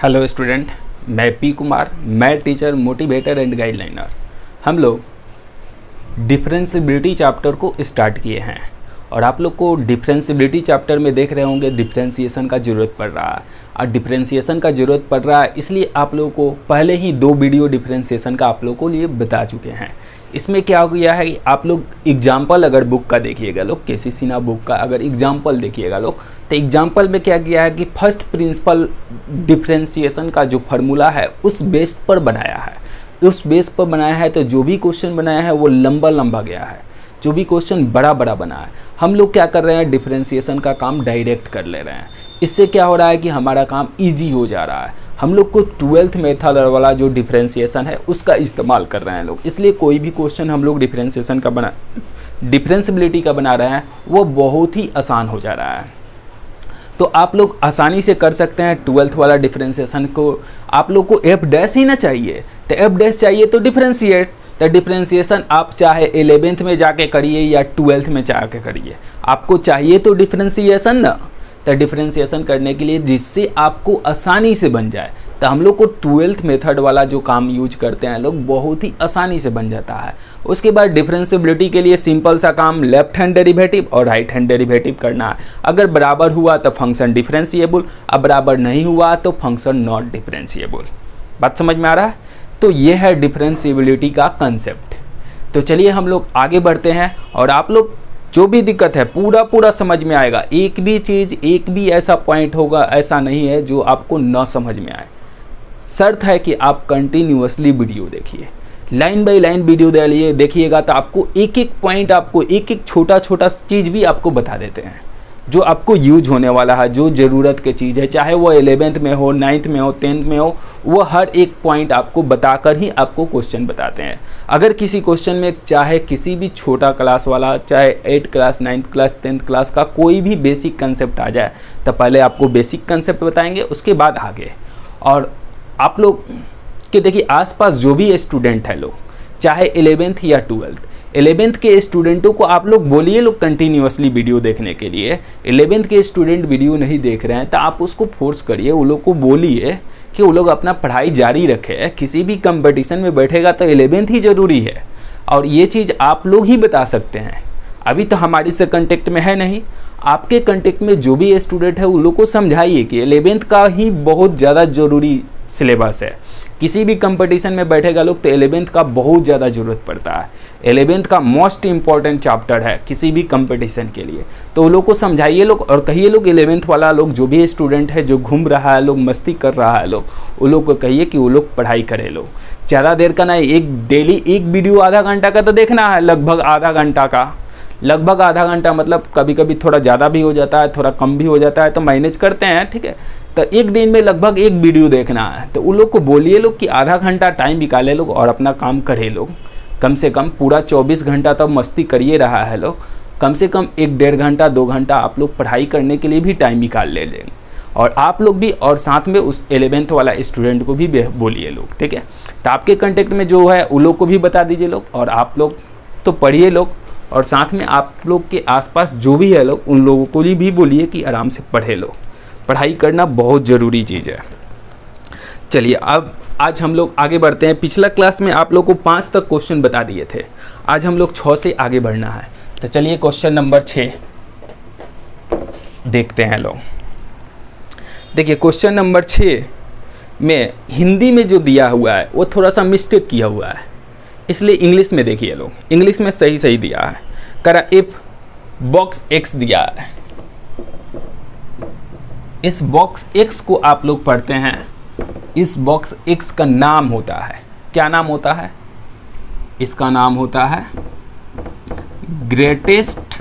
Hello student, मैं P Kumar, math teacher, motivator and guideliner. हम लोग डिफरेंशिएबिलिटी चैप्टर को स्टार्ट किए हैं और आप लोग को डिफरेंशिएबिलिटी चैप्टर में देख रहे होंगे डिफरेंशिएशन का ज़रूरत पड़ रहा है। और डिफरेंशिएशन का ज़रूरत पड़ रहा है इसलिए आप लोगों को पहले ही 2 वीडियो डिफरेंशिएशन का आप लोगों को लिए बता चुके हैं। इसमें क्या हो गया है कि आप लोग एग्जाम्पल अगर बुक का देखिएगा लोग, केसी सिन्हा बुक का अगर एग्जाम्पल देखिएगा लोग, तो एग्जाम्पल में क्या किया है कि फर्स्ट प्रिंसिपल डिफरेंशिएशन का जो फार्मूला है उस बेस पर बनाया है। उस बेस पर बनाया है तो जो भी क्वेश्चन बनाया है वो लंबा लंबा गया है, जो भी क्वेश्चन बड़ा बड़ा बना है। हम लोग क्या कर रहे हैं, डिफरेंशिएशन का काम डायरेक्ट कर ले रहे हैं। इससे क्या हो रहा है कि हमारा काम इजी हो जा रहा है। हम लोग को 12th मेथड वाला जो डिफरेंशिएशन है उसका इस्तेमाल कर रहे हैं लोग, इसलिए कोई भी क्वेश्चन हम लोग डिफरेंशिएबिलिटी का बना रहे हैं वो बहुत ही आसान हो जा रहा है। तो आप लोग आसानी से कर सकते हैं 12th वाला डिफरेंशिएशन को। आप लोग को एफ डैश ही ना चाहिए, तो एफ डैश चाहिए तो डिफरेंशिएट। तो डिफरेंशिएशन आप चाहे 11th में जाके करिए या 12th में जाके करिए, आपको चाहिए तो डिफरेंशिएशन ना। तो डिफरेंशिएशन करने के लिए जिससे आपको आसानी से बन जाए, तो हम लोग को 12th मेथड वाला जो काम यूज करते हैं लोग बहुत ही आसानी से बन जाता है। उसके बाद डिफरेंशिएबिलिटी के लिए सिंपल सा काम लेफ्ट हैंड डेरिवेटिव और राइट हैंड डेरिवेटिव करना है। अगर बराबर हुआ तो फंक्शन डिफरेंशिएबल, अब बराबर नहीं हुआ तो फंक्शन नॉट डिफरेंशिएबल। बात समझ में आ रहा है? तो ये है डिफरेंशिएबिलिटी का कंसेप्ट। तो चलिए हम लोग आगे बढ़ते हैं और आप लोग जो भी दिक्कत है पूरा समझ में आएगा। एक भी चीज़, एक भी ऐसा पॉइंट होगा ऐसा नहीं है जो आपको ना समझ में आए। शर्त है कि आप कंटिन्यूअसली वीडियो देखिए, लाइन बाय लाइन वीडियो देखिएगा तो आपको एक एक पॉइंट, आपको एक एक छोटा छोटा चीज़ भी आपको बता देते हैं जो आपको यूज होने वाला है, जो ज़रूरत की चीज़ है, चाहे वो 11th में हो, 9th में हो, 10th में हो, वो हर एक पॉइंट आपको बताकर ही आपको क्वेश्चन बताते हैं। अगर किसी क्वेश्चन में चाहे किसी भी छोटा क्लास वाला, चाहे 8th class, 9th class, 10th class का कोई भी बेसिक कंसेप्ट आ जाए तो पहले आपको बेसिक कंसेप्ट बताएंगे, उसके बाद आगे। और आप लोग के देखिए आसपास जो भी स्टूडेंट है लोग, चाहे 11th या 12th, 11th के स्टूडेंटों को आप लोग बोलिए लोग कंटिन्यूअसली वीडियो देखने के लिए। 11th के स्टूडेंट वीडियो नहीं देख रहे हैं तो आप उसको फोर्स करिए, वो लोग को बोलिए कि वो लोग अपना पढ़ाई जारी रखे। किसी भी कंपटीशन में बैठेगा तो 11th ही ज़रूरी है और ये चीज़ आप लोग ही बता सकते हैं। अभी तो हमारी से कंटेक्ट में है नहीं, आपके कंटेक्ट में जो भी स्टूडेंट है उन लोग को समझाइए कि 11th का ही बहुत ज़्यादा ज़रूरी सिलेबस है। किसी भी कंपटीशन में बैठेगा लोग तो 11th का बहुत ज़्यादा ज़रूरत पड़ता है। 11th का मोस्ट इम्पॉर्टेंट चैप्टर है किसी भी कंपटीशन के लिए। तो वो लोग को समझाइए लोग और कहिए लोग 11th वाला लोग जो भी स्टूडेंट है जो घूम रहा है लोग, मस्ती कर रहा है लोग, वो लोग को कहिए कि वो लोग पढ़ाई करे लोग। ज़्यादा देर का नहीं, डेली एक वीडियो आधा घंटा का तो देखना है, लगभग आधा घंटा का, लगभग आधा घंटा, मतलब कभी कभी थोड़ा ज़्यादा भी हो जाता है, थोड़ा कम भी हो जाता है, तो मैनेज करते हैं, ठीक है। तो एक दिन में लगभग एक वीडियो देखना है, तो उन लोग को बोलिए लोग कि आधा घंटा टाइम निकाले लोग और अपना काम करे लोग। कम से कम पूरा 24 घंटा तब मस्ती करिए रहा है लोग, कम से कम 1-1.5 घंटा 2 घंटा आप लोग पढ़ाई करने के लिए भी टाइम निकाल ले लें। और आप लोग भी और साथ में उस 11th वाला स्टूडेंट को भी बोलिए लोग, ठीक है। तो आपके कंटेक्ट में जो है उन लोग को भी बता दीजिए लोग और आप लोग तो पढ़िए लोग और साथ में आप लोग के आसपास जो भी है लोग उन लोगों को भी बोलिए कि आराम से पढ़े लो। पढ़ाई करना बहुत ज़रूरी चीज़ है। चलिए अब आज हम लोग आगे बढ़ते हैं। पिछला क्लास में आप लोग को 5 तक क्वेश्चन बता दिए थे, आज हम लोग 6 से आगे बढ़ना है। तो चलिए क्वेश्चन नंबर 6 देखते हैं लोग। देखिए क्वेश्चन नंबर 6 में हिंदी में जो दिया हुआ है वो थोड़ा सा मिस्टेक किया हुआ है, इसलिए इंग्लिश में देखिए लोग। इंग्लिश में सही दिया है, करा इफ बॉक्स एक्स दिया है। इस बॉक्स एक्स को आप लोग पढ़ते हैं, इस बॉक्स एक्स का नाम होता है, क्या नाम होता है? इसका नाम होता है ग्रेटेस्ट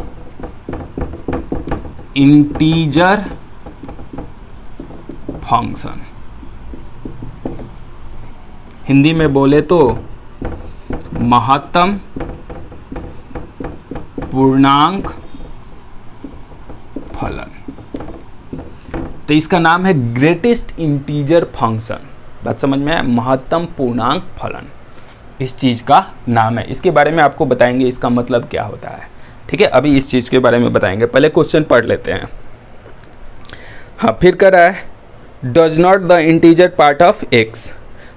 इंटीजर फंक्शन। हिंदी में बोले तो महत्तम पूर्णांक फलन। तो इसका नाम है ग्रेटेस्ट इंटीजर फंक्शन। बात समझ में है? महत्तम पूर्णांक फलन इस चीज़ का नाम है। इसके बारे में आपको बताएंगे इसका मतलब क्या होता है, ठीक है। अभी इस चीज़ के बारे में बताएंगे, पहले क्वेश्चन पढ़ लेते हैं। हाँ, फिर कह रहा है does not the integer part of x.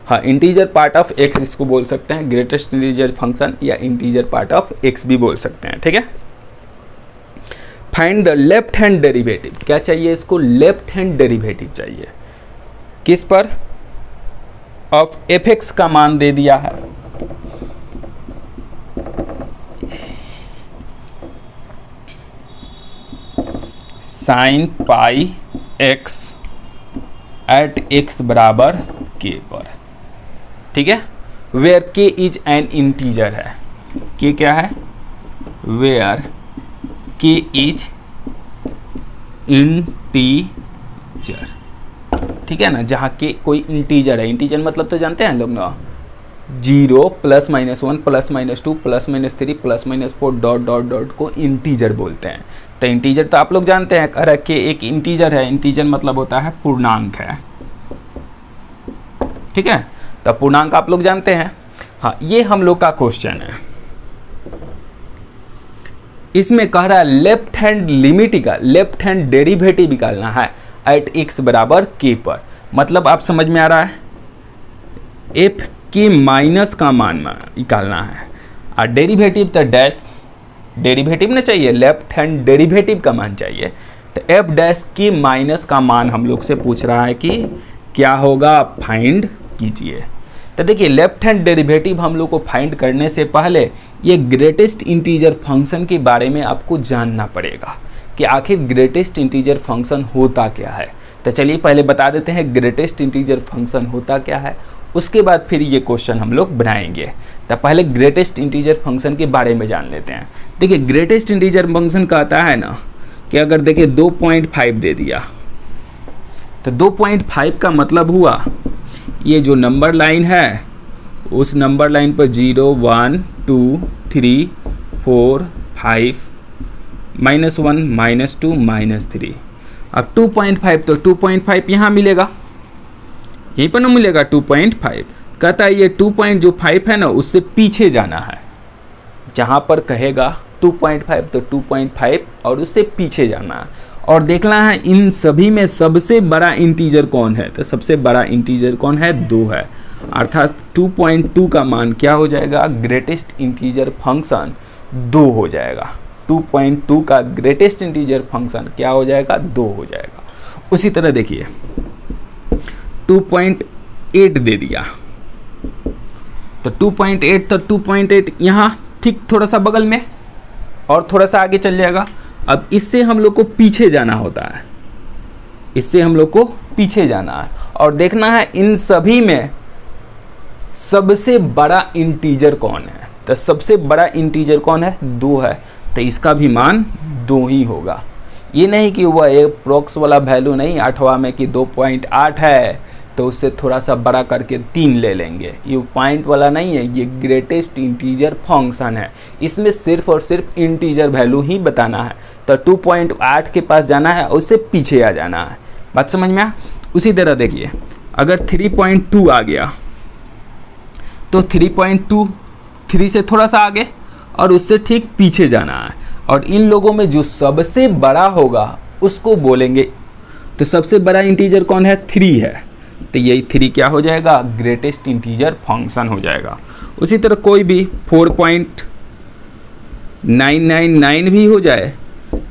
हाँ, इंटीजर पार्ट ऑफ एक्स इसको बोल सकते हैं, ग्रेटेस्ट इंटीजर फंक्शन या इंटीजर पार्ट ऑफ एक्स भी बोल सकते हैं, ठीक है। Find the left hand derivative, क्या चाहिए इसको, लेफ्ट हैंड डेरिवेटिव चाहिए, किस पर, ऑफ एफ एक्स का मान दे दिया है, sine pi X at X बराबर के पर, ठीक है। वेयर के इज एन इंटीजर है, के क्या है, वेयर के इज इंटीजर, ठीक है ना, जहाँ के कोई इंटीजर है, इंटीजर मतलब तो जानते हैं लोग ना, 0 plus minus 1 plus minus 2 plus minus 3 plus minus 4 dot dot dot को इंटीजर बोलते हैं। तो इंटीजर तो आप लोग जानते हैं, अरे के एक इंटीजर है, इंटीजर मतलब होता है पूर्णांक है, ठीक है। तो पूर्णांक आप लोग जानते हैं। हाँ, ये हम लोग का क्वेश्चन है, इसमें कह रहा है लेफ्ट हैंड लिमिट का लेफ्ट हैंड डेरिवेटिव निकालना है एट एक्स बराबर के पर, मतलब आप समझ में आ रहा है, एफ के माइनस का मान निकालना है, और डेरिवेटिव तो डैश, डेरिवेटिव ना चाहिए, लेफ्ट हैंड डेरिवेटिव का मान चाहिए। तो एफ डैश के माइनस का मान हम लोग से पूछ रहा है कि क्या होगा, फाइंड कीजिए। तो देखिए, लेफ्ट हैंड डेरिवेटिव हम लोग को फाइंड करने से पहले ये ग्रेटेस्ट इंटीजर फंक्शन के बारे में आपको जानना पड़ेगा कि आखिर ग्रेटेस्ट इंटीजर फंक्शन होता क्या है। तो चलिए पहले बता देते हैं ग्रेटेस्ट इंटीजर फंक्शन होता क्या है, उसके बाद फिर ये क्वेश्चन हम लोग बनाएंगे। तो पहले ग्रेटेस्ट इंटीजर फंक्शन के बारे में जान लेते हैं। देखिए, ग्रेटेस्ट इंटीजर फंक्शन कहता है ना कि अगर देखिए 2.5 दे दिया, तो 2.5 का मतलब हुआ ये जो नंबर लाइन है उस नंबर लाइन पर 0 1 2 3 4 5 -1 -2 -3, अब 2.5 तो 2.5 यहाँ मिलेगा, यहीं पर ना मिलेगा 2.5, कहता है ये 2.5 है ना उससे पीछे जाना है, जहाँ पर कहेगा 2.5 तो 2.5 और उससे पीछे जाना है, और देखना है इन सभी में सबसे बड़ा इंटीजर कौन है। तो सबसे बड़ा इंटीजर कौन है, 2 है, अर्थात 2.2 का मान क्या हो जाएगा, ग्रेटेस्ट इंटीजर फंक्शन 2 हो जाएगा। 2.2 का ग्रेटेस्ट इंटीजर फंक्शन क्या हो जाएगा, 2 हो जाएगा। उसी तरह देखिए 2.8 दे दिया, तो 2.8 तो 2.8 यहाँ ठीक थोड़ा सा बगल में और थोड़ा सा आगे चल जाएगा। अब इससे हम लोग को पीछे जाना होता है, इससे हम लोग को पीछे जाना है और देखना है इन सभी में सबसे बड़ा इंटीजर कौन है। तो सबसे बड़ा इंटीजर कौन है, 2 है, तो इसका भी मान 2 ही होगा। ये नहीं कि वह एक प्रोक्स वाला वैल्यू नहीं 8वां में कि 2.8 है तो उससे थोड़ा सा बड़ा करके 3 ले लेंगे, ये पॉइंट वाला नहीं है, ये ग्रेटेस्ट इंटीजर फंक्शन है, इसमें सिर्फ और सिर्फ इंटीजर वैल्यू ही बताना है। तो 2.8 के पास जाना है और उससे पीछे आ जाना है, बात समझ में आ। उसी तरह देखिए अगर 3.2 आ गया तो 3.2 3 से थोड़ा सा आगे और उससे ठीक पीछे जाना है, और इन लोगों में जो सबसे बड़ा होगा उसको बोलेंगे। तो सबसे बड़ा इंटीजर कौन है, 3 है, तो यही 3 क्या हो जाएगा, ग्रेटेस्ट इंटीजर फंक्शन हो जाएगा। उसी तरह कोई भी 4.999 भी हो जाए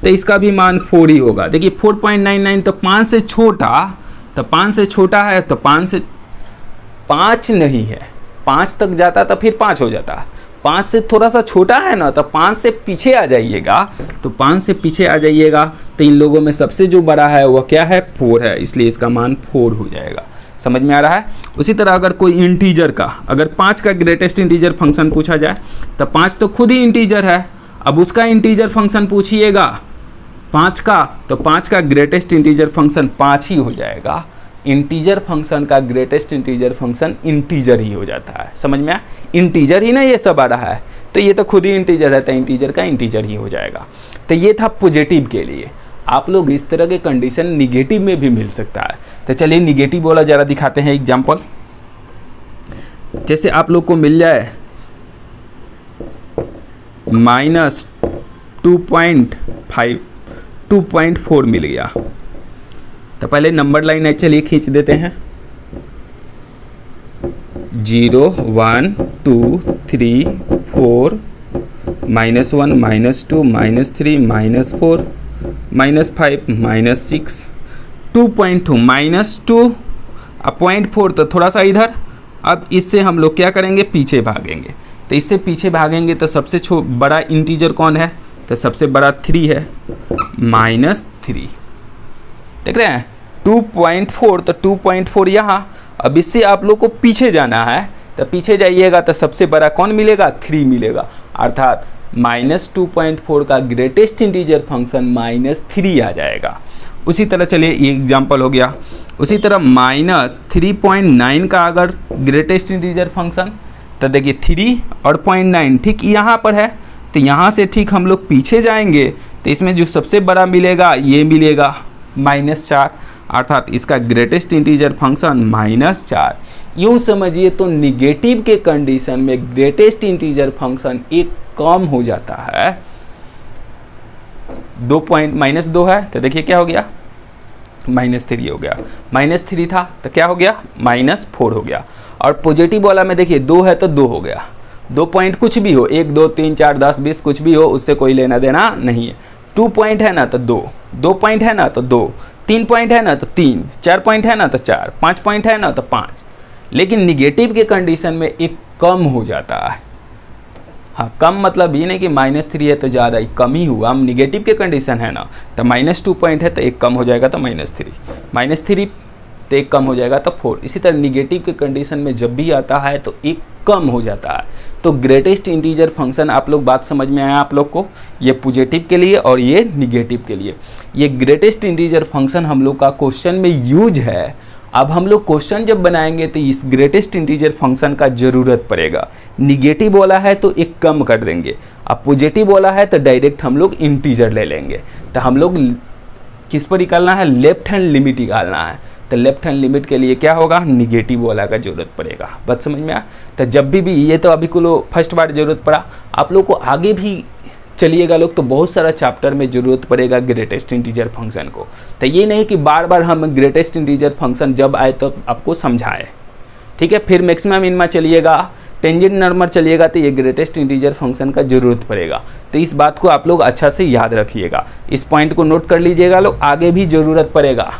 तो इसका भी मान 4 ही होगा। देखिए 4.99 तो 5 से छोटा, तो 5 से छोटा है तो 5 नहीं है, 5 तक जाता तो फिर 5 हो जाता, 5 से थोड़ा सा छोटा है ना तो 5 से पीछे आ जाइएगा, तो 5 से पीछे आ जाइएगा तो इन लोगों में सबसे जो बड़ा है वह क्या है, 4 है, इसलिए इसका मान 4 हो जाएगा। समझ में आ रहा है। उसी तरह अगर कोई इंटीजर का, अगर 5 का ग्रेटेस्ट इंटीजर फंक्शन पूछा जाए तो 5 तो खुद ही इंटीजर है, अब उसका इंटीजर फंक्शन पूछिएगा 5 का, तो 5 का ग्रेटेस्ट इंटीजर फंक्शन 5 ही हो जाएगा। इंटीजर फंक्शन का ग्रेटेस्ट इंटीजर फंक्शन इंटीजर ही हो जाता है, समझ में आ, इंटीजर ही ना ये सब आ रहा है, तो ये तो खुद ही इंटीजर है, तो इंटीजर का इंटीजर ही हो जाएगा। तो ये था पॉजिटिव के लिए। आप लोग इस तरह के कंडीशन निगेटिव में भी मिल सकता है। तो चलिए निगेटिव वाला ज़रा दिखाते हैं एग्जाम्पल। जैसे आप लोग को मिल जाए -2.4 मिल गया, तो पहले नंबर लाइन है, चलिए खींच देते हैं। 0 1 2 3 4 -1 -2 -3 -4 -5 -6 2.2 -2 0.4, तो थोड़ा सा इधर। अब इससे हम लोग क्या करेंगे, पीछे भागेंगे। तो इससे पीछे भागेंगे तो सबसे बड़ा इंटीजर कौन है, तो सबसे बड़ा 3 है, -3। देख रहे हैं 2.4, तो 2.4 यहाँ। अब इससे आप लोग को पीछे जाना है, तो पीछे जाइएगा तो सबसे बड़ा कौन मिलेगा, 3 मिलेगा। अर्थात -2.4 का ग्रेटेस्ट इंटीजर फंक्शन -3 आ जाएगा। उसी तरह चलिए ये एग्जाम्पल हो गया। उसी तरह -3.9 का अगर ग्रेटेस्ट इंटीजर फंक्शन, तो देखिए 3 और 0.9 ठीक यहाँ पर है, तो यहाँ से ठीक हम लोग पीछे जाएंगे तो इसमें जो सबसे बड़ा मिलेगा ये मिलेगा -4, अर्थात इसका ग्रेटेस्ट इंटीजर फंक्शन -4। यूँ समझिए तो निगेटिव के कंडीशन में ग्रेटेस्ट इंटीजर फंक्शन एक कम हो जाता है। -2 है तो देखिए क्या हो गया, -3 हो गया। -3 था तो क्या हो गया, -4 हो गया। और पॉजिटिव वाला में देखिए 2 है तो 2 हो गया। 2 पॉइंट कुछ भी हो, 1 2 3 4 10 20 कुछ भी हो, उससे कोई लेना देना नहीं है। 2 पॉइंट है ना तो 2, 2 पॉइंट है ना तो 2, 3 पॉइंट है ना तो 3, 4 पॉइंट है ना तो 4, 5 पॉइंट है ना तो 5। लेकिन निगेटिव के कंडीशन में एक कम हो जाता है। हाँ, कम मतलब ये नहीं कि -3 है तो ज़्यादा ही, कम ही हुआ। हम निगेटिव के कंडीशन है ना, तो -2 पॉइंट है तो एक कम हो जाएगा तो -3 तो एक कम हो जाएगा तो 4। इसी तरह निगेटिव के कंडीशन में जब भी आता है तो एक कम हो जाता है। तो ग्रेटेस्ट इंटीजर फंक्शन, आप लोग बात समझ में आया आप लोग को, ये पॉजिटिव के लिए और ये निगेटिव के लिए। ये ग्रेटेस्ट इंटीजर फंक्शन हम लोग का क्वेश्चन में यूज है। अब हम लोग क्वेश्चन जब बनाएंगे तो इस ग्रेटेस्ट इंटीजर फंक्शन का ज़रूरत पड़ेगा। निगेटिव वाला है तो एक कम कर देंगे, अब पॉजिटिव वाला है तो डायरेक्ट हम लोग इंटीजर ले लेंगे। तो हम लोग किस पर निकालना है, लेफ्ट हैंड लिमिट निकालना है। तो लेफ्ट हैंड लिमिट के लिए क्या होगा, निगेटिव वाला का जरूरत पड़ेगा। बात समझ में आया। तो जब भी ये तो अभी को फर्स्ट बार जरूरत पड़ा, आप लोग को आगे भी चलिएगा लोग तो बहुत सारा चैप्टर में ज़रूरत पड़ेगा ग्रेटेस्ट इंटीजर फंक्शन को। तो ये नहीं कि बार बार हम ग्रेटेस्ट इंटीजर फंक्शन जब आए तो आपको समझाए, ठीक है। फिर मैक्सिमम मिनिमम चलिएगा, टेंजेंट नंबर चलिएगा, तो ये ग्रेटेस्ट इंटीजर फंक्शन का ज़रूरत पड़ेगा। तो इस बात को आप लोग अच्छा से याद रखिएगा, इस पॉइंट को नोट कर लीजिएगा लोग, आगे भी ज़रूरत पड़ेगा।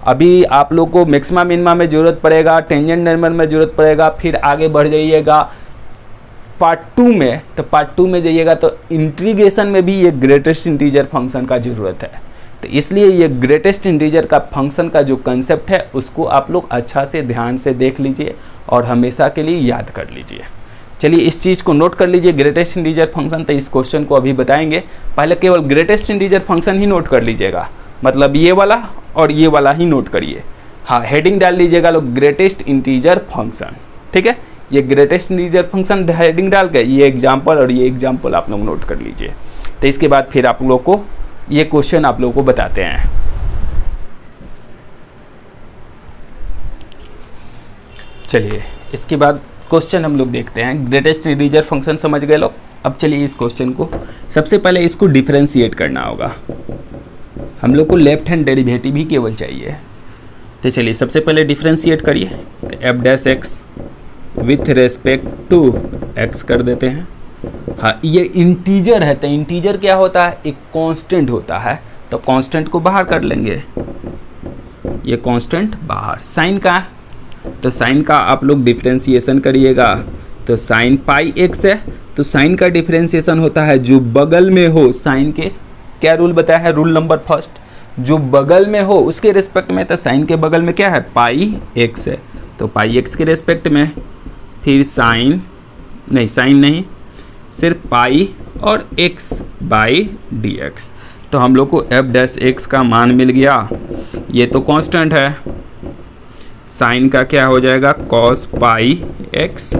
अभी आप लोग को मैक्सिमम मिनिमम में ज़रूरत पड़ेगा, टेंजेंट नंबर में ज़रूरत पड़ेगा, फिर आगे बढ़ जाइएगा पार्ट 2 में। तो पार्ट 2 में जाइएगा तो इंटीग्रेशन में भी ये ग्रेटेस्ट इंटीजर फंक्शन का ज़रूरत है। तो इसलिए ये ग्रेटेस्ट इंटीजर का फंक्शन का जो कंसेप्ट है उसको आप लोग अच्छा से ध्यान से देख लीजिए और हमेशा के लिए याद कर लीजिए। चलिए इस चीज़ को नोट कर लीजिए, ग्रेटेस्ट इंटीजर फंक्शन। तो इस क्वेश्चन को अभी बताएंगे, पहले केवल ग्रेटेस्ट इंटीजर फंक्शन ही नोट कर लीजिएगा, मतलब ये वाला और ये वाला ही नोट करिए। हाँ, हेडिंग डाल लीजिएगा लोग, ग्रेटेस्ट इंटीजर फंक्शन, ठीक है। ये ग्रेटेस्ट इंटीजर फंक्शन हेडिंग डाल के ये एग्जाम्पल और ये एग्जाम्पल आप लोग नोट कर लीजिए। तो इसके बाद फिर आप लोग को ये क्वेश्चन आप लोगों को बताते हैं। चलिए इसके बाद क्वेश्चन हम लोग देखते हैं। ग्रेटेस्ट इंटीजर फंक्शन समझ गए लोग। अब चलिए इस क्वेश्चन को सबसे पहले इसको डिफरेंशिएट करना होगा। हम लोग को लेफ्ट हैंड डेरिवेटिव ही केवल चाहिए। तो चलिए सबसे पहले डिफरेंशिएट करिए। तो F dash X with respect to X कर देते हैं। हाँ, ये इंटीजर है तो इंटीजर क्या होता है, एक कांस्टेंट होता है। तो कांस्टेंट को बाहर कर लेंगे, ये कांस्टेंट बाहर। साइन का, तो साइन का आप लोग डिफरेंशिएशन करिएगा। तो साइन पाई एक्स है, तो साइन का डिफरेंशिएशन होता है जो बगल में हो। साइन के क्या रूल बताया है, रूल नंबर फर्स्ट, जो बगल में हो उसके रिस्पेक्ट में। तो साइन के बगल में क्या है, पाई एक्स है, तो पाई एक्स के रिस्पेक्ट में। फिर साइन नहीं, सिर्फ पाई और एक्स बाई डी एक्स। तो हम लोग को एफ डैश एक्स का मान मिल गया। ये तो कांस्टेंट है, साइन का क्या हो जाएगा, कॉस पाई एक्स।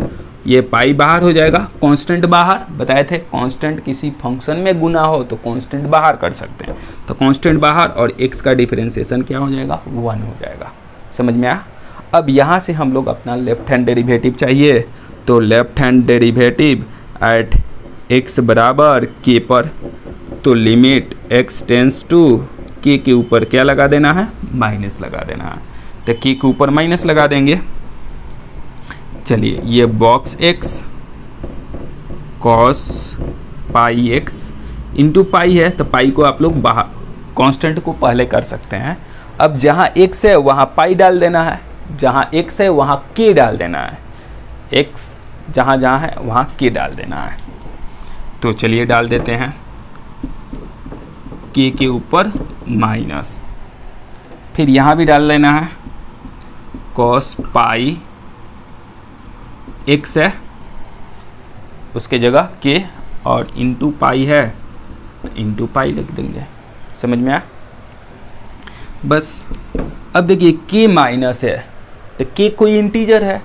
ये पाई बाहर हो जाएगा, कांस्टेंट बाहर। बताए थे कांस्टेंट किसी फंक्शन में गुना हो तो कांस्टेंट बाहर कर सकते हैं। तो कांस्टेंट बाहर और एक्स का डिफरेंशिएशन क्या हो जाएगा, 1 हो जाएगा। समझ में आया। अब यहाँ से हम लोग अपना लेफ्ट हैंड डेरिवेटिव चाहिए। तो left hand derivative eight X बराबर के पर, तो लिमिट एक्स टेंस टू के ऊपर क्या लगा देना है, माइनस लगा देना है। तो के ऊपर माइनस लगा देंगे। चलिए ये बॉक्स x cos पाई x इंटू पाई है, तो पाई को आप लोग बाहर कांस्टेंट को पहले कर सकते हैं। अब जहाँ x है वहाँ पाई डाल देना है, जहाँ x है वहाँ k डाल देना है, x जहाँ जहाँ है वहाँ k डाल देना है। तो चलिए डाल देते हैं, k के ऊपर माइनस, फिर यहाँ भी डाल लेना है cos पाई x है, उसके जगह k और इंटू पाई है तो इंटू पाई लिख देंगे। समझ में आया? बस अब देखिए k माइनस है तो k कोई इंटीजर है,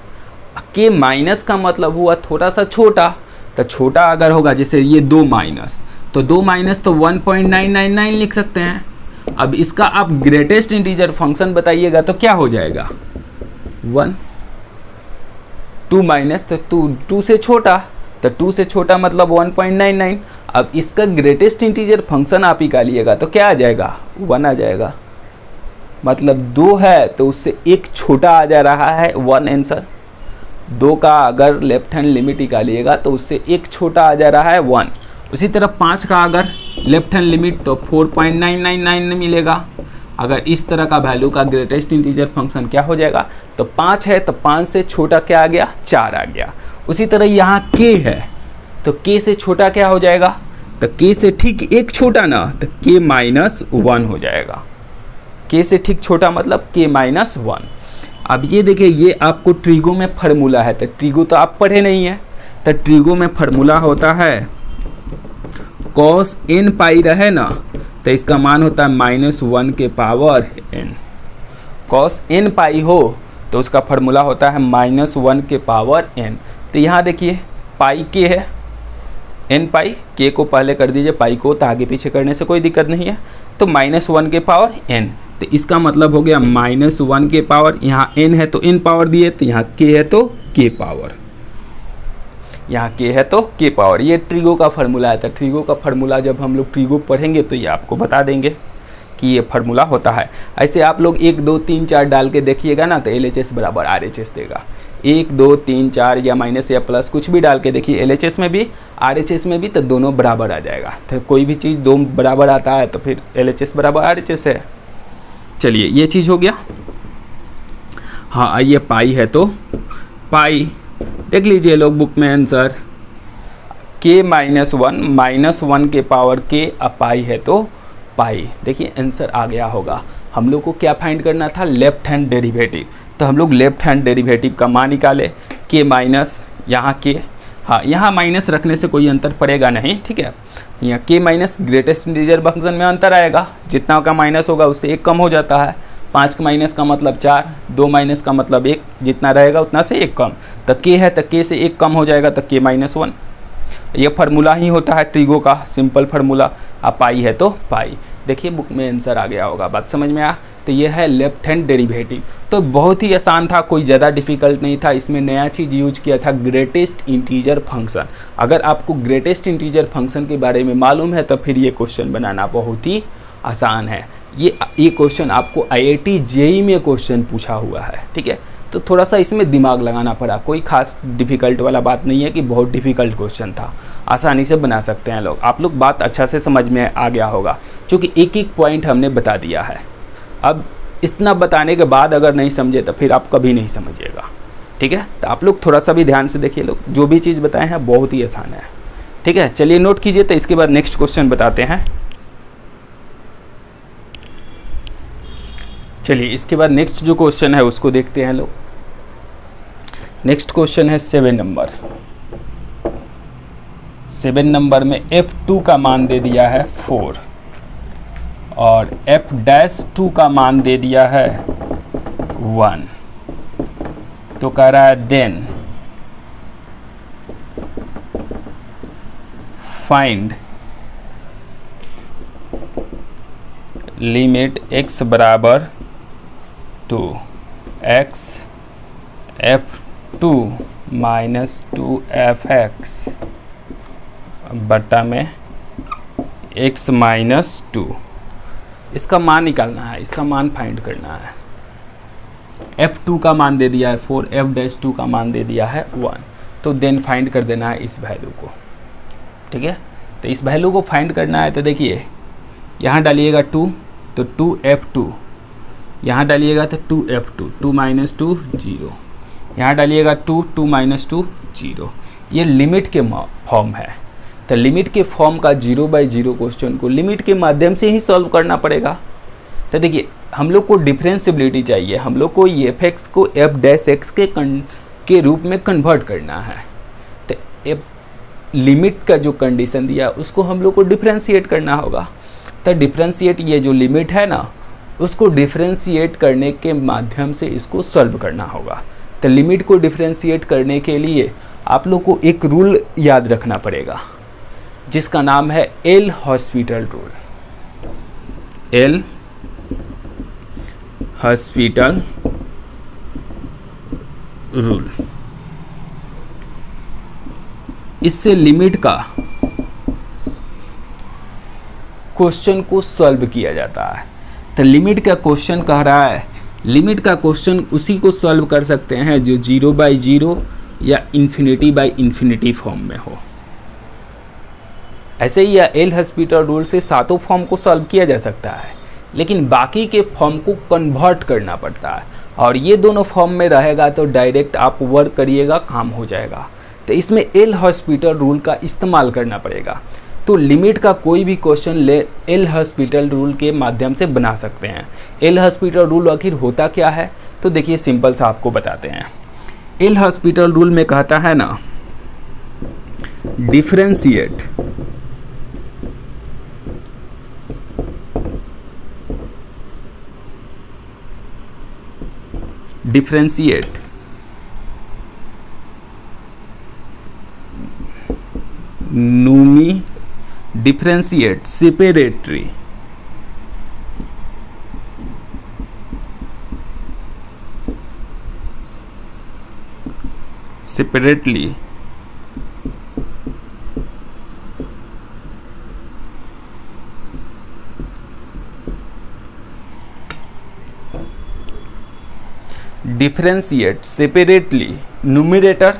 k माइनस का मतलब हुआ थोड़ा सा छोटा, तो छोटा अगर होगा जैसे ये 2 माइनस, तो 2 माइनस तो 1.999 लिख सकते हैं। अब इसका आप ग्रेटेस्ट इंटीजर फंक्शन बताइएगा तो क्या हो जाएगा 1, 2 माइनस तो 2 से छोटा, तो 2 से छोटा मतलब 1.99। अब इसका ग्रेटेस्ट इंटीजर फंक्शन आप ही का लिएगा तो क्या आ जाएगा 1 आ जाएगा, मतलब 2 है तो उससे एक छोटा आ जा रहा है 1 आंसर। 2 का अगर लेफ्ट हैंड लिमिट निकालिएगा तो उससे एक छोटा आ जा रहा है 1। उसी तरह 5 का अगर लेफ्ट हैंड लिमिट तो 4.999 मिलेगा। अगर इस तरह का वैल्यू का ग्रेटेस्ट इंटीजर फंक्शन क्या हो जाएगा, तो 5 है तो 5 से छोटा क्या आ गया 4 आ गया। उसी तरह यहाँ k है तो k से छोटा क्या हो जाएगा, तो k से ठीक एक छोटा ना, तो k माइनस 1 हो जाएगा। k से ठीक छोटा मतलब k माइनस 1। अब ये देखिए ये आपको ट्रिगो में फार्मूला है, तो ट्रिगो तो आप पढ़े नहीं है, तो ट्रिगो में फार्मूला होता है cos n पाई रहे ना तो इसका मान होता है -1 के पावर n। cos n पाई हो तो उसका फार्मूला होता है -1 के पावर n। तो यहाँ देखिए पाई k है, n पाई, k को पहले कर दीजिए, पाई को तो आगे पीछे करने से कोई दिक्कत नहीं है, तो -1 के पावर n। तो इसका मतलब हो गया -1 के पावर, यहाँ n है तो n पावर दिए, तो यहाँ k है तो k पावर, यहाँ k है तो k पावर। ये ट्रिगो का फार्मूला है। तो ट्रिगो का फार्मूला जब हम लोग ट्रिगो पढ़ेंगे तो ये आपको बता देंगे कि ये फार्मूला होता है। ऐसे आप लोग 1 2 3 4 डाल के देखिएगा ना तो LHS बराबर RHS देगा। 1 2 3 4 या माइनस या प्लस कुछ भी डाल के देखिए, LHS में भी RHS में भी, तो दोनों बराबर आ जाएगा। तो कोई भी चीज़ 2 बराबर आता है तो फिर LHS बराबर RHS है। चलिए ये चीज़ हो गया। हाँ आइए पाई है तो पाई देख लीजिए लोग बुक में आंसर, k माइनस 1 के पावर k पाई है तो पाई। देखिए आंसर आ गया होगा। हम लोग को क्या फाइंड करना था, लेफ्ट हैंड डेरिवेटिव। तो हम लोग लेफ्ट हैंड डेरिवेटिव का मान निकाले, k माइनस यहाँ k, हाँ यहाँ माइनस रखने से कोई अंतर पड़ेगा नहीं, ठीक है। यहाँ k minus greatest integer function में अंतर आएगा, जितना का माइनस होगा उससे 1 कम हो जाता है। 5 का माइनस का मतलब 4, 2 माइनस का मतलब 1, जितना रहेगा उतना से 1 कम। तो k है तो k से 1 कम हो जाएगा तो k माइनस 1। ये फार्मूला ही होता है ट्रिगो का, सिंपल फार्मूला। अब पाई है तो पाई। देखिए बुक में आंसर आ गया होगा, बात समझ में आया। तो ये है लेफ्ट हैंड डेरिवेटिव। तो बहुत ही आसान था, कोई ज़्यादा डिफिकल्ट नहीं था। इसमें नया चीज़ यूज किया था ग्रेटेस्ट इंटीजर फंक्शन। अगर आपको ग्रेटेस्ट इंटीजर फंक्शन के बारे में मालूम है तो फिर ये क्वेश्चन बनाना बहुत ही आसान है। ये क्वेश्चन आपको IIT JEE में क्वेश्चन पूछा हुआ है, ठीक है। तो थोड़ा सा इसमें दिमाग लगाना पड़ा, कोई खास डिफ़िकल्ट वाला बात नहीं है कि बहुत डिफ़िकल्ट क्वेश्चन था, आसानी से बना सकते हैं लोग। आप लोग बात अच्छा से समझ में आ गया होगा क्योंकि एक एक पॉइंट हमने बता दिया है। अब इतना बताने के बाद अगर नहीं समझे तो फिर आप कभी नहीं समझिएगा, ठीक है। तो आप लोग थोड़ा सा भी ध्यान से देखिए, लोग जो भी चीज़ बताए हैं बहुत ही आसान है, ठीक है। चलिए नोट कीजिए, तो इसके बाद नेक्स्ट क्वेश्चन बताते हैं। चलिए इसके बाद नेक्स्ट जो क्वेश्चन है उसको देखते हैं लोग। नेक्स्ट क्वेश्चन है 7 नंबर। 7 नंबर में f2 का मान दे दिया है 4 और f'2 का मान दे दिया है 1। तो कह रहा है देन फाइंड लिमिट x बराबर two x f2 minus 2fx बटा में x माइनस 2। इसका मान निकालना है, इसका मान फाइंड करना है। f2 का मान दे दिया है 4, f-2 का मान दे दिया है 1, तो देन फाइंड कर देना है इस वैल्यू को। ठीक है, तो इस वैल्यू को फाइंड करना है। तो देखिए यहाँ डालिएगा 2 तो 2f2, यहाँ डालिएगा तो 2f2, 2 - 2 0, यहाँ डालिएगा 2, 2 - 2 0। ये लिमिट के फॉर्म है, तो लिमिट के फॉर्म का 0/0 क्वेश्चन को लिमिट के माध्यम से ही सॉल्व करना पड़ेगा। तो देखिए हम लोग को डिफरेंशिएबिलिटी चाहिए, हम लोग को f(x) को f'(x) के रूप में कन्वर्ट करना है। तो लिमिट का जो कंडीशन दिया उसको हम लोग को डिफरेंशिएट करना होगा। तो डिफरेंशिएट, ये जो लिमिट है ना, उसको डिफरेंशिएट करने के माध्यम से इसको सॉल्व करना होगा। तो लिमिट को डिफरेंशिएट करने के लिए आप लोग को एक रूल याद रखना पड़ेगा जिसका नाम है L hospital rule. L hospital rule, इससे लिमिट का क्वेश्चन को सॉल्व किया जाता है। तो लिमिट का क्वेश्चन कह रहा है, लिमिट का क्वेश्चन उसी को सॉल्व कर सकते हैं जो 0/0 या ∞/∞ फॉर्म में हो। ऐसे ही या एल हॉस्पिटल रूल से सातों फॉर्म को सॉल्व किया जा सकता है, लेकिन बाकी के फॉर्म को कन्वर्ट करना पड़ता है, और ये दोनों फॉर्म में रहेगा तो डायरेक्ट आप वर्क करिएगा, काम हो जाएगा। तो इसमें एल हॉस्पिटल रूल का इस्तेमाल करना पड़ेगा। तो लिमिट का कोई भी क्वेश्चन एल हॉस्पिटल रूल के माध्यम से बना सकते हैं। एल हॉस्पिटल रूल आखिर होता क्या है, तो देखिए सिंपल सा आपको बताते हैं। एल हॉस्पिटल रूल में कहता है ना, differentiate differentiate separately differentiate separately numerator,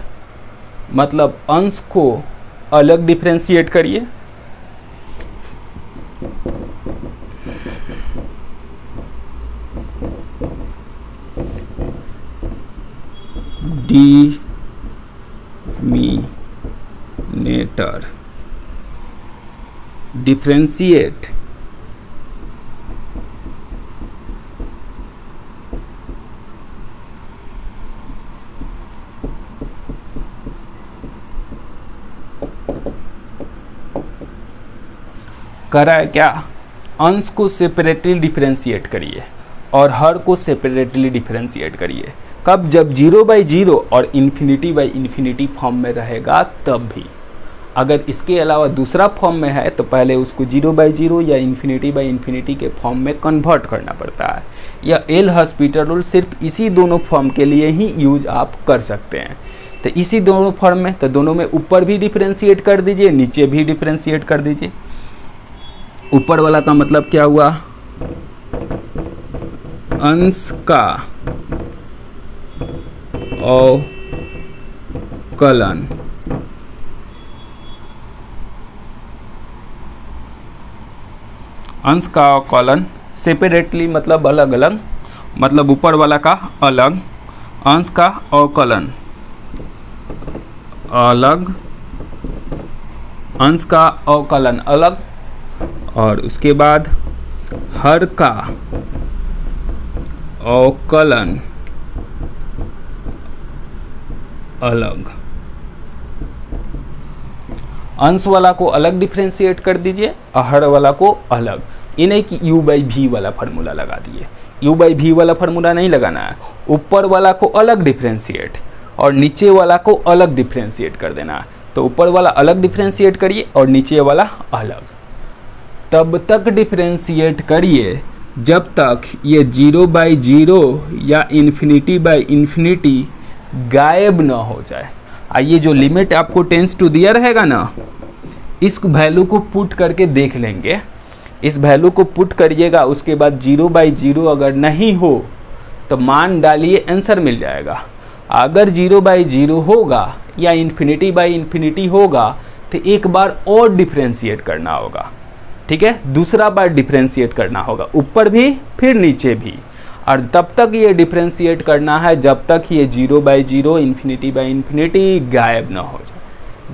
मतलब अंश को अलग डिफरेंशिएट करिए, डिनोमिनेटर डिफरेंशिएट करा है क्या, अंश को सेपरेटली डिफरेंशिएट करिए और हर को सेपरेटली डिफरेंशिएट करिए। कब, जब 0/0 और ∞/∞ फॉर्म में रहेगा तब भी। अगर इसके अलावा दूसरा फॉर्म में है तो पहले उसको 0/0 या ∞/∞ के फॉर्म में कन्वर्ट करना पड़ता है। यह एल हॉस्पिटल रूल सिर्फ इसी दोनों फॉर्म के लिए ही यूज आप कर सकते हैं। तो इसी दोनों फॉर्म में, तो दोनों में ऊपर भी डिफरेंशिएट कर दीजिए, नीचे भी डिफरेंशिएट कर दीजिए। ऊपर वाला का मतलब क्या हुआ, अंश का अवकलन, अंश का अवकलन सेपरेटली मतलब अलग अलग, मतलब ऊपर वाला का अलग, अंश का अवकलन अलग, अंश का अवकलन अलग, और उसके बाद हर का अवकलन अलग। अंश वाला को अलग डिफरेंशिएट कर दीजिए और हर वाला को अलग। इन्हें कि u/v वाला फार्मूला लगा दिए। u/v वाला फार्मूला नहीं लगाना है, ऊपर वाला को अलग डिफरेंशिएट और नीचे वाला को अलग डिफरेंशिएट कर देना है। तो ऊपर वाला अलग डिफरेंशिएट करिए और नीचे वाला अलग। तब तक डिफरेंशिएट करिए जब तक ये 0/0 या ∞/∞ गायब ना हो जाए। ये जो लिमिट आपको टेंस टू दिया रहेगा ना, इस वैल्यू को पुट करके देख लेंगे इस वैल्यू को पुट करिएगा, उसके बाद 0/0 अगर नहीं हो तो मान डालिए, आंसर मिल जाएगा। अगर 0/0 होगा या ∞/∞ होगा तो एक बार और डिफ्रेंशिएट करना होगा, ठीक है, दूसरा बार डिफ्रेंशिएट करना होगा, ऊपर भी फिर नीचे भी, और तब तक ये डिफ्रेंशिएट करना है जब तक ये 0/0 ∞/∞ गायब ना हो जाए।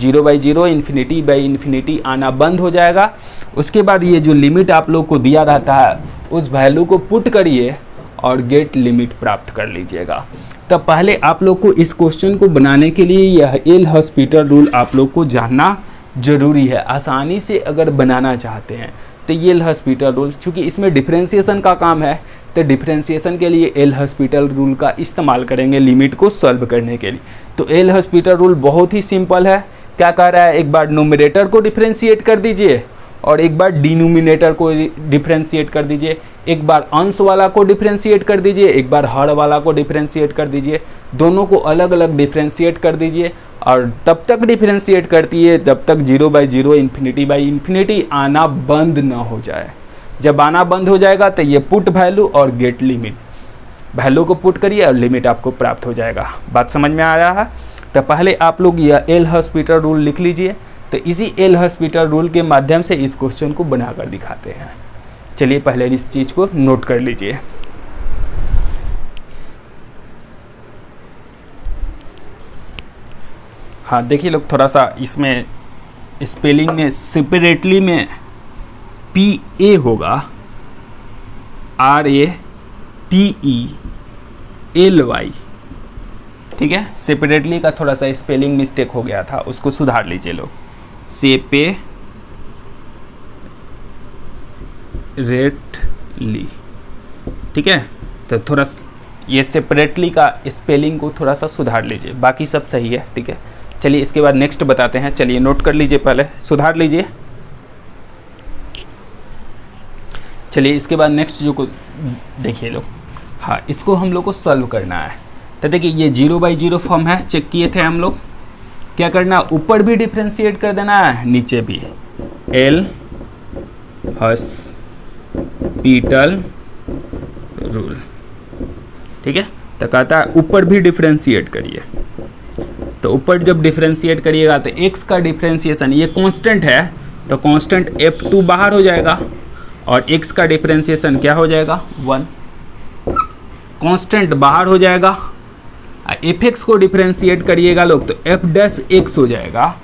0/0 ∞/∞ आना बंद हो जाएगा। उसके बाद ये जो लिमिट आप लोग को दिया रहता है उस वैल्यू को पुट करिए और गेट लिमिट प्राप्त कर लीजिएगा। तब पहले आप लोग को इस क्वेश्चन को बनाने के लिए यह एल हॉस्पिटल रूल आप लोग को जानना जरूरी है। आसानी से अगर बनाना चाहते हैं तो ये एल हॉस्पिटल रूल, चूँकि इसमें डिफ्रेंशिएशन का काम है तो डिफ्रेंशिएशन के लिए एल हॉस्पिटल रूल का इस्तेमाल करेंगे लिमिट को सॉल्व करने के लिए। तो एल हॉस्पिटल रूल बहुत ही सिंपल है। क्या कह रहा है, एक बार न्यूमरेटर को डिफ्रेंशिएट कर दीजिए और एक बार डिनोमिनेटर को डिफ्रेंशिएट कर दीजिए, एक बार अंश वाला को डिफ्रेंशिएट कर दीजिए, एक बार हर वाला को डिफ्रेंशिएट कर दीजिए, दोनों को अलग अलग डिफ्रेंशिएट कर दीजिए और तब तक डिफ्रेंशिएट करती है जब तक 0/0 ∞/∞ आना बंद ना हो जाए। जब आना बंद हो जाएगा तो ये पुट वैल्यू और गेट लिमिट, वैल्यू को पुट करिए और लिमिट आपको प्राप्त हो जाएगा। बात समझ में आ रहा है? तो पहले आप लोग यह एल हॉस्पिटल रूल लिख लीजिए। तो इसी एल हॉस्पिटल रूल के माध्यम से इस क्वेश्चन को बनाकर दिखाते हैं। चलिए पहले इस चीज़ को नोट कर लीजिए। हाँ देखिए लोग, थोड़ा सा इसमें स्पेलिंग में सेपरेटली में PA होगा, RATELY, ठीक है। सेपरेटली का थोड़ा सा स्पेलिंग मिस्टेक हो गया था, उसको सुधार लीजिए लोग। सेपरेटली, ठीक है। तो थोड़ा ये सेपरेटली का स्पेलिंग को थोड़ा सा सुधार लीजिए, बाकी सब सही है, ठीक है। चलिए इसके बाद नेक्स्ट बताते हैं। चलिए नोट कर लीजिए, पहले सुधार लीजिए। चलिए इसके बाद नेक्स्ट जो को देखिए लोग, हाँ इसको हम लोग को सॉल्व करना है। तो देखिए ये 0/0 फॉर्म है, चेक किए थे हम लोग। क्या करना, ऊपर भी डिफ्रेंशिएट कर देना है, नीचे भी। एल हॉस्पिटल रूल, ठीक है। तो कहता है ऊपर भी डिफ्रेंशिएट करिए। तो ऊपर जब डिफ्रेंशिएट करिएगा तो x का डिफ्रेंशिएशन, ये कांस्टेंट है तो कांस्टेंट F2 बाहर हो जाएगा और x का डिफ्रेंशिएशन क्या हो जाएगा, 1, कांस्टेंट बाहर हो जाएगा। fx को डिफ्रेंशिएट करिएगा लोग तो f' हो जाएगा।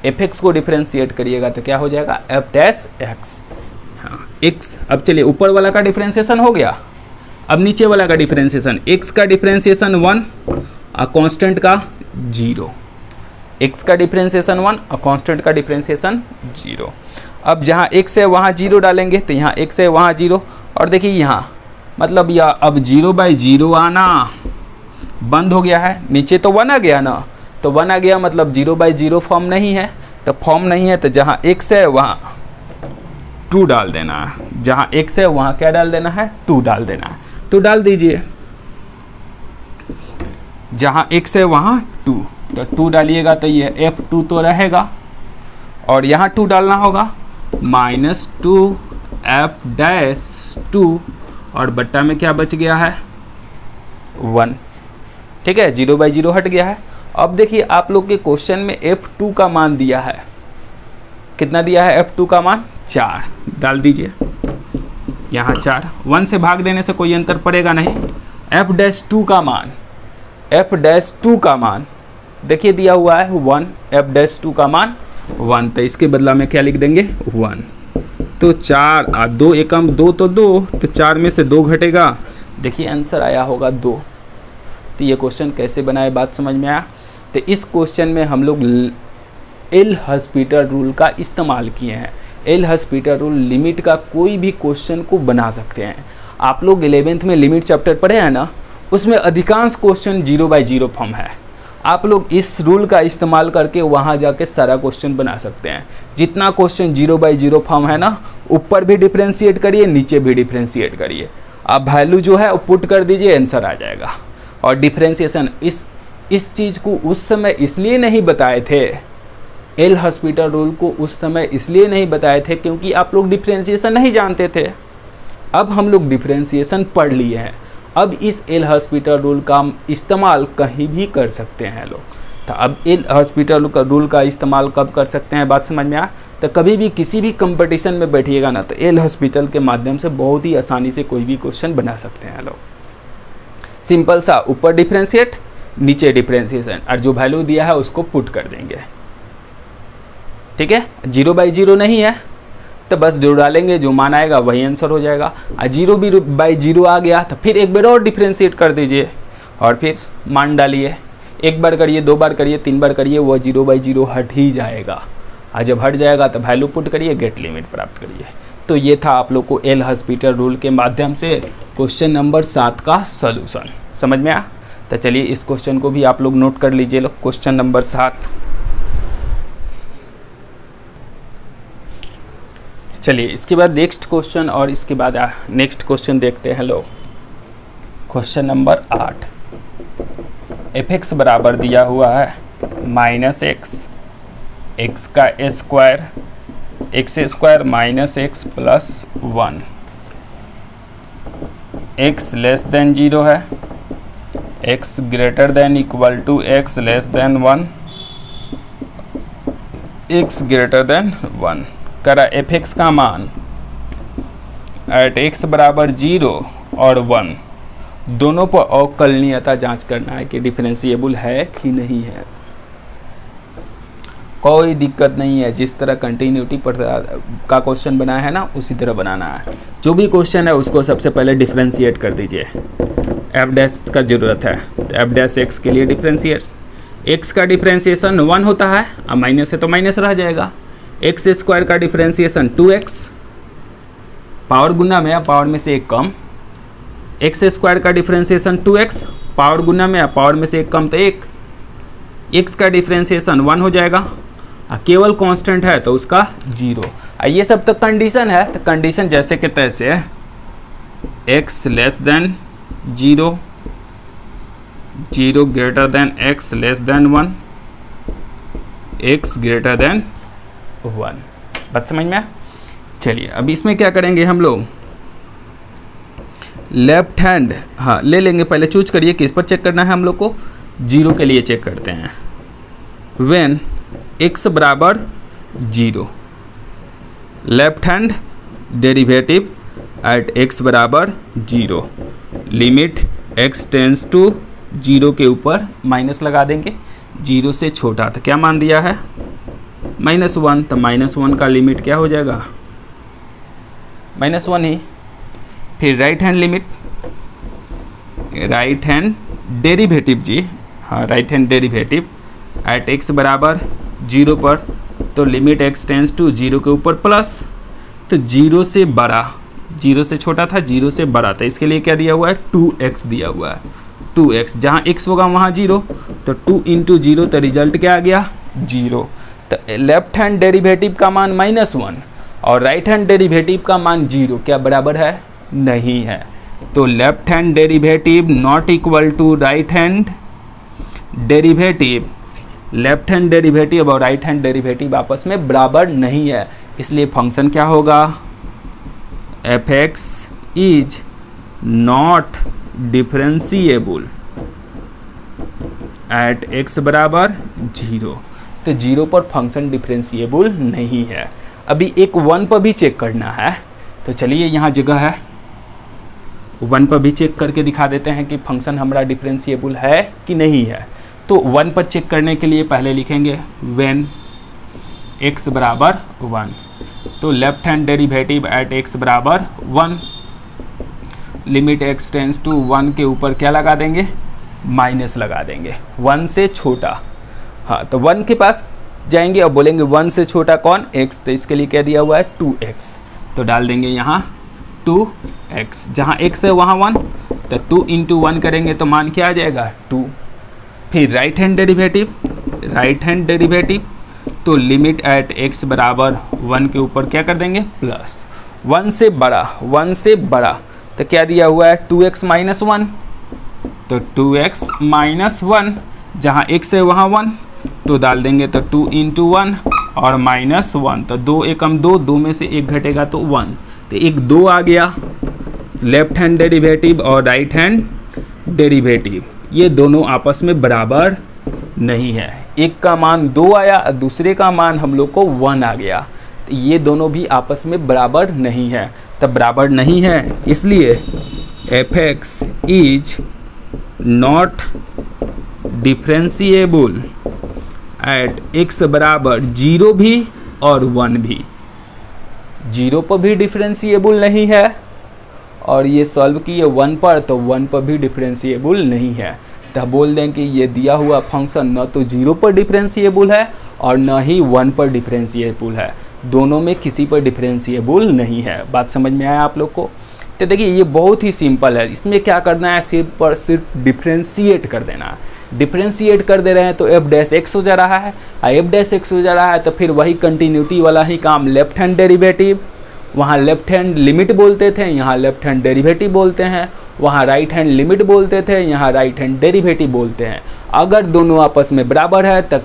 fx को डिफ्रेंशिएट करिएगा तो क्या हो जाएगा, f'। हाँ x। अब चलिए ऊपर वाला का डिफ्रेंशिएशन हो गया, अब नीचे वाला का डिफ्रेंशिएशन। x का डिफ्रेंशिएशन 1 और कांस्टेंट का 0। x का डिफ्रेंशिएशन 1 और कांस्टेंट का डिफ्रेंशिएशन 0। अब जहाँ x है वहाँ 0 डालेंगे तो यहाँ x है वहाँ 0, और देखिए यहाँ मतलब यह अब 0/0 आना बंद हो गया है। नीचे तो 1 आ गया ना, तो 1 आ गया मतलब 0/0 फॉर्म नहीं है। तो फॉर्म नहीं है तो जहाँ x है वहाँ 2 डाल देना है, जहाँ x है वहाँ क्या डाल देना है, 2 डाल देना है। तो डाल दीजिए, जहाँ x है वहाँ 2, तो 2 डालिएगा तो ये F2 तो रहेगा और यहाँ 2 डालना होगा, -2F'2 और बट्टा में क्या बच गया है, 1, ठीक है। 0/0 हट गया है। अब देखिए आप लोग के क्वेश्चन में F2 का मान दिया है, कितना दिया है F2 का मान, 4 डाल दीजिए यहाँ 4। 1 से भाग देने से कोई अंतर पड़ेगा नहीं। F'2 का मान, F'2 का मान देखिए दिया हुआ है 1, F'2 का मान 1, तो इसके बदला में क्या लिख देंगे, 1। तो 4 और 2 एकम 2 तो 2, तो 4 में से 2 घटेगा, देखिए आंसर आया होगा 2। तो ये क्वेश्चन कैसे बनाए, बात समझ में आया। तो इस क्वेश्चन में हम लोग एल हॉस्पिटल रूल का इस्तेमाल किए हैं। एल हॉस्पिटल रूल लिमिट का कोई भी क्वेश्चन को बना सकते हैं। आप लोग 11th में लिमिट चैप्टर पढ़े हैं ना, उसमें अधिकांश क्वेश्चन 0/0 फॉर्म है। आप लोग इस रूल का इस्तेमाल करके वहाँ जाके सारा क्वेश्चन बना सकते हैं। जितना क्वेश्चन 0/0 फॉर्म है ना, ऊपर भी डिफ्रेंशिएट करिए, नीचे भी डिफ्रेंशिएट करिए, आप वैल्यू जो है वो पुट कर दीजिए, आंसर आ जाएगा। और डिफ्रेंशिएशन इस चीज़ को उस समय इसलिए नहीं बताए थे एल हॉस्पिटल रूल को उस समय इसलिए नहीं बताए थे क्योंकि आप लोग डिफ्रेंशिएशन नहीं जानते थे। अब हम लोग डिफ्रेंशिएशन पढ़ लिए हैं, अब इस एल हॉस्पिटल रूल का इस्तेमाल कहीं भी कर सकते हैं लोग। तो अब एल हॉस्पिटल का रूल का इस्तेमाल कब कर सकते हैं, बात समझ में आ? तो कभी भी किसी भी कंपटीशन में बैठिएगा ना, तो एल हॉस्पिटल के माध्यम से बहुत ही आसानी से कोई भी क्वेश्चन बना सकते हैं लोग। सिंपल सा, ऊपर डिफ्रेंशिएट, नीचे डिफ्रेंशिएशन, और जो वैल्यू दिया है उसको पुट कर देंगे। ठीक है, 0/0 नहीं है तो बस जो डालेंगे, जो मान आएगा वही आंसर हो जाएगा। और 0/0 आ गया तो फिर एक बार और डिफ्रेंशिएट कर दीजिए और फिर मान डालिए। एक बार करिए, 2 बार करिए, 3 बार करिए, वो 0/0 हट ही जाएगा। और जब हट जाएगा तो वैल्यू पुट करिए, गेट लिमिट प्राप्त करिए। तो ये था आप लोग को एल हॉस्पिटल रूल के माध्यम से क्वेश्चन नंबर 7 का सॉल्यूशन। समझ में आ? तो चलिए इस क्वेश्चन को भी आप लोग नोट कर लीजिए लोग, क्वेश्चन नंबर 7। चलिए इसके बाद नेक्स्ट क्वेश्चन, और इसके बाद नेक्स्ट क्वेश्चन देखते हैं लोग। क्वेश्चन नंबर 8, f(x) बराबर दिया हुआ है -x, x का square, x² minus x plus 1, x less than 0 है, x greater than equal to x less than 1, x greater than 1 करा। f(x) का मान एट x बराबर 0 और 1 दोनों पर अवकलनीयता जांच करना है कि डिफरेंशिएबल है कि नहीं है। कोई दिक्कत नहीं है, जिस तरह कंटिन्यूटी पर का क्वेश्चन बनाया है ना उसी तरह बनाना है। जो भी क्वेश्चन है उसको सबसे पहले डिफरेंशिएट कर दीजिए। f' का जरूरत है तो f' के लिए डिफरेंशिएट, x का डिफरेंशिएशन 1 होता है, अब माइनस है तो माइनस रह जाएगा। x² का डिफरेंशिएशन 2x, पावर गुना में, पावर में से एक कम। x² का डिफरेंशिएशन 2x, पावर गुना में, पावर में से एक कम तो 1। x का डिफरेंशिएशन 1 हो जाएगा, केवल कांस्टेंट है तो उसका 0। ये सब तो कंडीशन है, तो कंडीशन जैसे के तैसे है, x less than 0, 0 greater than x less than 1, x greater than 1। बात समझ में? चलिए अब इसमें क्या करेंगे हम लोग, लेफ्ट हैंड हाँ ले लेंगे। पहले चूज करिए किस पर चेक करना है हम लोग को, 0 के लिए चेक करते हैं। व्हेन x बराबर 0, left hand derivative at x बराबर 0, लिमिट x टेंस टू 0 के ऊपर माइनस लगा देंगे। 0 से छोटा तो क्या मान दिया है -1, तो -1 का लिमिट क्या हो जाएगा -1 ही। फिर right hand limit, right hand derivative जी हाँ, right hand derivative at x बराबर 0 पर, तो लिमिट x टेंस टू 0 के ऊपर प्लस, तो 0 से बड़ा, 0 से छोटा था 0 से बड़ा, तो इसके लिए क्या दिया हुआ है 2x दिया हुआ है। 2x जहाँ x होगा वहाँ 0, तो 2 × 0 तो रिजल्ट क्या आ गया 0। तो लेफ्ट हैंड डेरिवेटिव का मान -1 और राइट हैंड डेरिवेटिव का मान 0 क्या बराबर है, नहीं है। तो left hand derivative not equal to right hand derivative, left hand derivative और राइट हैंड डेरिवेटिव आपस में बराबर नहीं है, इसलिए फंक्शन क्या होगा, f(x) is not differentiable eight x बराबर 0। तो 0 पर फंक्शन डिफरेंशिएबल नहीं है। अभी एक 1 पर भी चेक करना है, तो चलिए यहाँ जगह है 1 पर भी चेक करके दिखा देते हैं कि फंक्शन हमारा डिफरेंशिएबल है कि नहीं है। तो 1 पर चेक करने के लिए पहले लिखेंगे व्हेन x बराबर 1, तो left hand derivative at x बराबर 1, लिमिट x टेंस टू 1 के ऊपर क्या लगा देंगे माइनस लगा देंगे, 1 से छोटा। हाँ तो 1 के पास जाएंगे और बोलेंगे 1 से छोटा कौन x, तो इसके लिए क्या दिया हुआ है 2x, तो डाल देंगे यहाँ 2x, जहाँ x है वहाँ 1, तो 2 × 1 करेंगे तो मान क्या आ जाएगा 2। फिर राइट हैंड डेरिवेटिव, तो लिमिट एट x बराबर 1 के ऊपर क्या कर देंगे प्लस, 1 से बड़ा, तो क्या दिया हुआ है 2x - 1, तो 2x - 1 जहाँ x है वहाँ 1, तो डाल देंगे तो 2 × 1 और -1, तो 2 एकम 2, 2 में से 1 घटेगा तो 1, तो एक 2 आ गया। लेफ्ट हैंड डेरिवेटिव और राइट हैंड डेरिवेटिव ये दोनों आपस में बराबर नहीं है। एक का मान 2 आया, दूसरे का मान हम लोग को 1 आ गया, तो ये दोनों भी आपस में बराबर नहीं है। तब बराबर नहीं है इसलिए f(x) is not differentiable eight x बराबर 0 भी और 1 भी। 0 पर भी डिफरेंशिएबल नहीं है और ये सॉल्व किए 1 पर, तो 1 पर भी डिफरेंशिएबल नहीं है। तो बोल दें कि ये दिया हुआ फंक्शन न तो 0 पर डिफरेंशिएबल है और न ही 1 पर डिफरेंशिएबल है, दोनों में किसी पर डिफरेंशिएबल नहीं है। बात समझ में आया आप लोग को? तो देखिए ये बहुत ही सिंपल है, इसमें क्या करना है, सिर्फ डिफरेंशिएट कर देना है। डिफरेंशिएट कर दे रहे हैं तो f(x) हो जा रहा है, f(x) हो जा रहा है तो फिर वही कंटिन्यूटी वाला ही काम, लेफ्ट हैंड डेरिवेटिव, वहाँ लेफ्ट हैंड लिमिट बोलते थे, यहाँ लेफ्ट हैंड डेरिवेटिव बोलते हैं, वहाँ राइट हैंड लिमिट बोलते थे, यहाँ राइट हैंड डेरिवेटिव बोलते हैं। अगर दोनों आपस में बराबर है तो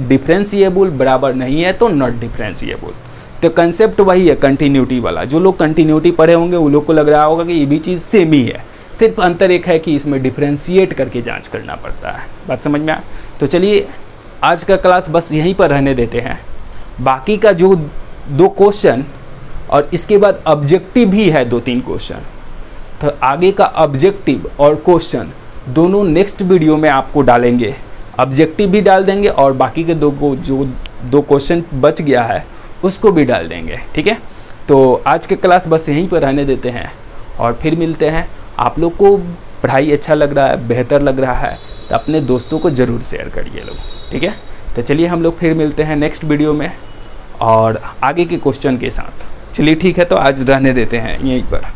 डिफरेंशिएबल, बराबर नहीं है तो नॉट डिफरेंशिएबल। तो कंसेप्ट वही है कंटिन्यूटी वाला। जो लोग कंटिन्यूटी पढ़े होंगे वो लोग को लग रहा होगा कि ये भी चीज़ सेम ही है, सिर्फ अंतर एक है कि इसमें डिफरेंशिएट करके जांच करना पड़ता है। बात समझ में आया? तो चलिए आज का क्लास बस यहीं पर रहने देते हैं। बाकी का जो 2 क्वेश्चन और इसके बाद ऑब्जेक्टिव भी है 2-3 क्वेश्चन, तो आगे का ऑब्जेक्टिव और क्वेश्चन दोनों नेक्स्ट वीडियो में आपको डालेंगे। ऑब्जेक्टिव भी डाल देंगे और बाकी के जो 2 क्वेश्चन बच गया है उसको भी डाल देंगे। ठीक है, तो आज के क्लास बस यहीं पर रहने देते हैं और फिर मिलते हैं। आप लोग को पढ़ाई अच्छा लग रहा है, बेहतर लग रहा है तो अपने दोस्तों को ज़रूर शेयर करिए लोग। ठीक है, तो चलिए हम लोग फिर मिलते हैं नेक्स्ट वीडियो में और आगे के क्वेश्चन के साथ। चलिए ठीक है, तो आज रहने देते हैं यहीं पर।